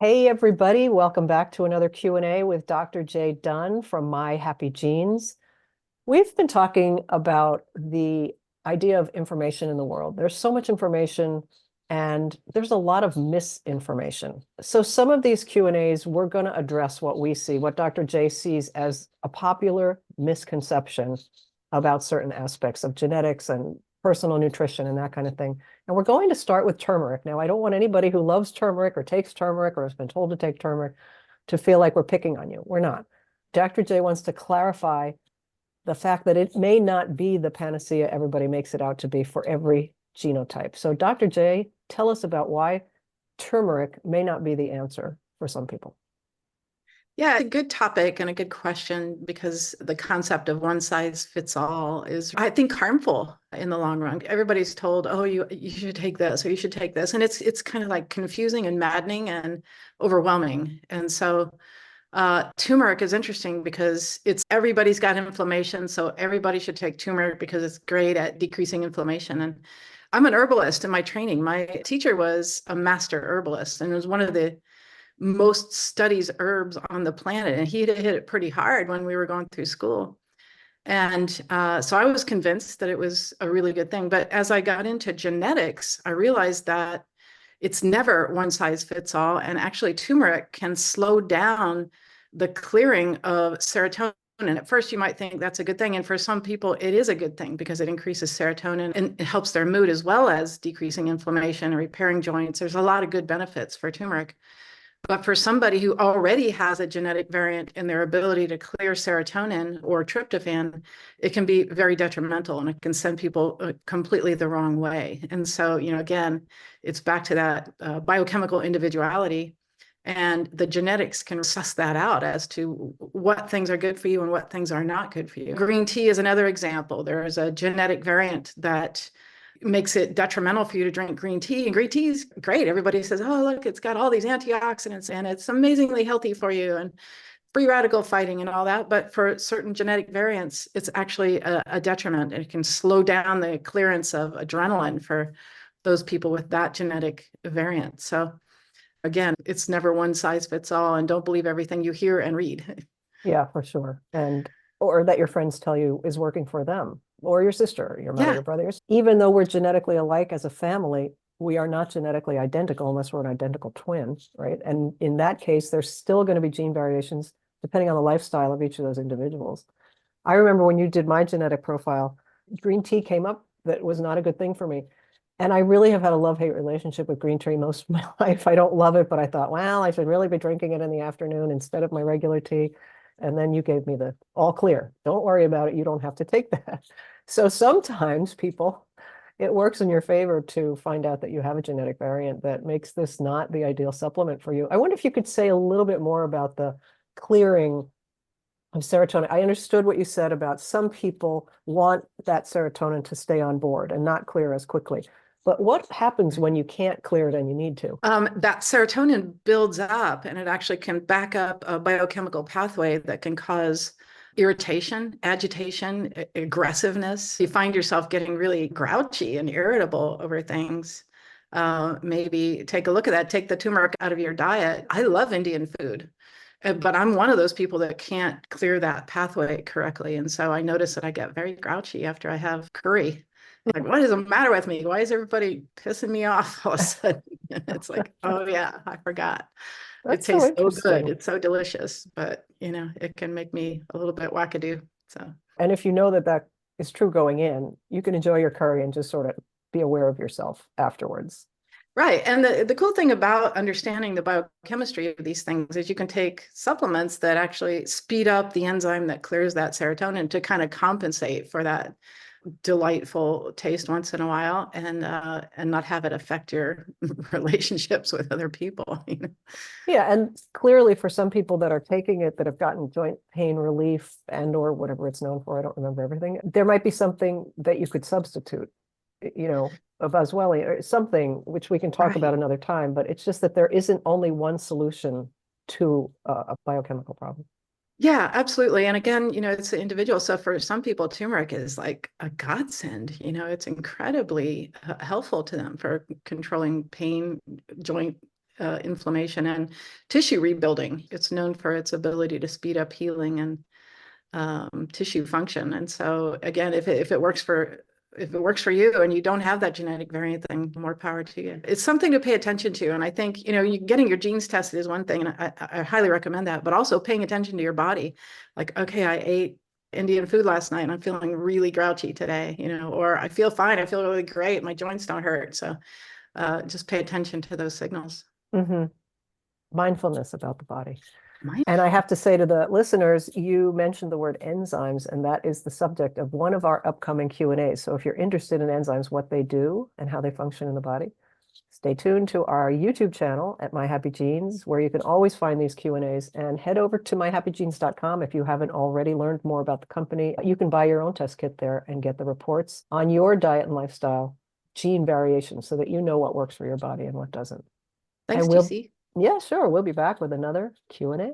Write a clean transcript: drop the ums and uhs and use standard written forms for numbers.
Hey everybody, welcome back to another Q&A with Dr. J. Dunn from My Happy Genes. We've been talking about the idea of information in the world. There's so much information and there's a lot of misinformation. So some of these Q&As, we're going to address what we see, what Dr. J sees as a popular misconception about certain aspects of genetics and personal nutrition and that kind of thing. And we're going to start with turmeric. Now, I don't want anybody who loves turmeric or takes turmeric or has been told to take turmeric to feel like we're picking on you. We're not. Dr. J wants to clarify the fact that it may not be the panacea everybody makes it out to be for every genotype. So Dr. J, tell us about why turmeric may not be the answer for some people. Yeah, it's a good topic and a good question because the concept of one size fits all is, I think, harmful in the long run. Everybody's told, oh, you should take this or you should take this. And it's kind of like confusing and maddening and overwhelming. And so turmeric is interesting because it's everybody's got inflammation. So everybody should take turmeric because it's great at decreasing inflammation. And I'm an herbalist in my training. My teacher was a master herbalist and was one of the most studies herbs on the planet. And he hit it pretty hard when we were going through school. And so I was convinced that it was a really good thing. But as I got into genetics, I realized that it's never one size fits all. And actually, turmeric can slow down the clearing of serotonin. And at first, you might think that's a good thing. And for some people, it is a good thing because it increases serotonin and it helps their mood as well as decreasing inflammation and repairing joints. There's a lot of good benefits for turmeric. But for somebody who already has a genetic variant in their ability to clear serotonin or tryptophan, it can be very detrimental and it can send people completely the wrong way. And so, again, it's back to that biochemical individuality. And the genetics can suss that out as to what things are good for you and what things are not good for you. Green tea is another example. There is a genetic variant that makes it detrimental for you to drink green tea. And green tea is great. Everybody says, oh, look, it's got all these antioxidants and it's amazingly healthy for you and free radical fighting and all that. But for certain genetic variants, it's actually a detriment. It can slow down the clearance of adrenaline for those people with that genetic variant. So again, it's never one size fits all. And don't believe everything you hear and read. Yeah, for sure. And or that your friends tell you is working for them, or your sister, your mother, Yeah. your brothers. Even though we're genetically alike as a family, we are not genetically identical unless we're an identical twin, right? And in that case, there's still going to be gene variations depending on the lifestyle of each of those individuals. I remember when you did my genetic profile, green tea came up that was not a good thing for me. And I really have had a love-hate relationship with green tea most of my life. I don't love it, but I thought, well, I should really be drinking it in the afternoon instead of my regular tea. And then you gave me the all clear. Don't worry about it. You don't have to take that. So sometimes people, it works in your favor to find out that you have a genetic variant that makes this not the ideal supplement for you. I wonder if you could say a little bit more about the clearing of serotonin. I understood what you said about some people want that serotonin to stay on board and not clear as quickly. But what happens when you can't clear it and you need to? That serotonin builds up and it actually can back up a biochemical pathway that can cause irritation, agitation, aggressiveness. You find yourself getting really grouchy and irritable over things. Maybe take a look at that, take the turmeric out of your diet. I love Indian food, but I'm one of those people that can't clear that pathway correctly. And so I notice that I get very grouchy after I have curry. Like, what is the matter with me? Why is everybody pissing me off all of a sudden? It's like, oh yeah, I forgot. It That's so tastes so good. interesting. It's so delicious, but it can make me a little bit wackadoo. So And if you know that that is true going in, you can enjoy your curry and just sort of be aware of yourself afterwards. right. And the cool thing about understanding the biochemistry of these things is you can take supplements that actually speed up the enzyme that clears that serotonin to kind of compensate for that delightful taste once in a while and not have it affect your relationships with other people. Yeah, and clearly for some people that are taking it that have gotten joint pain relief and or whatever it's known for, I don't remember everything, there might be something that you could substitute, a Boswellia or something, which we can talk about Right. another time, but it's just that there isn't only one solution to a biochemical problem. Yeah, absolutely. And again, it's an individual. So for some people, turmeric is like a godsend. It's incredibly helpful to them for controlling pain, joint inflammation and tissue rebuilding. It's known for its ability to speed up healing and tissue function. And so again, if it works for you and you don't have that genetic variant, then more power to you. It's something to pay attention to. And I think, getting your genes tested is one thing, and I highly recommend that, but also paying attention to your body. Like, okay, I ate Indian food last night and I'm feeling really grouchy today, or I feel fine. I feel really great. My joints don't hurt. So just pay attention to those signals. Mm-hmm. Mindfulness about the body. Mind- And I have to say to the listeners, you mentioned the word enzymes, and that is the subject of one of our upcoming Q&As. So if you're interested in enzymes, what they do and how they function in the body, stay tuned to our YouTube channel at My Happy Genes, where you can always find these Q&As, and head over to myhappygenes.com if you haven't already learned more about the company. You can buy your own test kit there and get the reports on your diet and lifestyle gene variation so that you know what works for your body and what doesn't. Thanks, And we'll, TC. yeah, sure. We'll be back with another Q&A.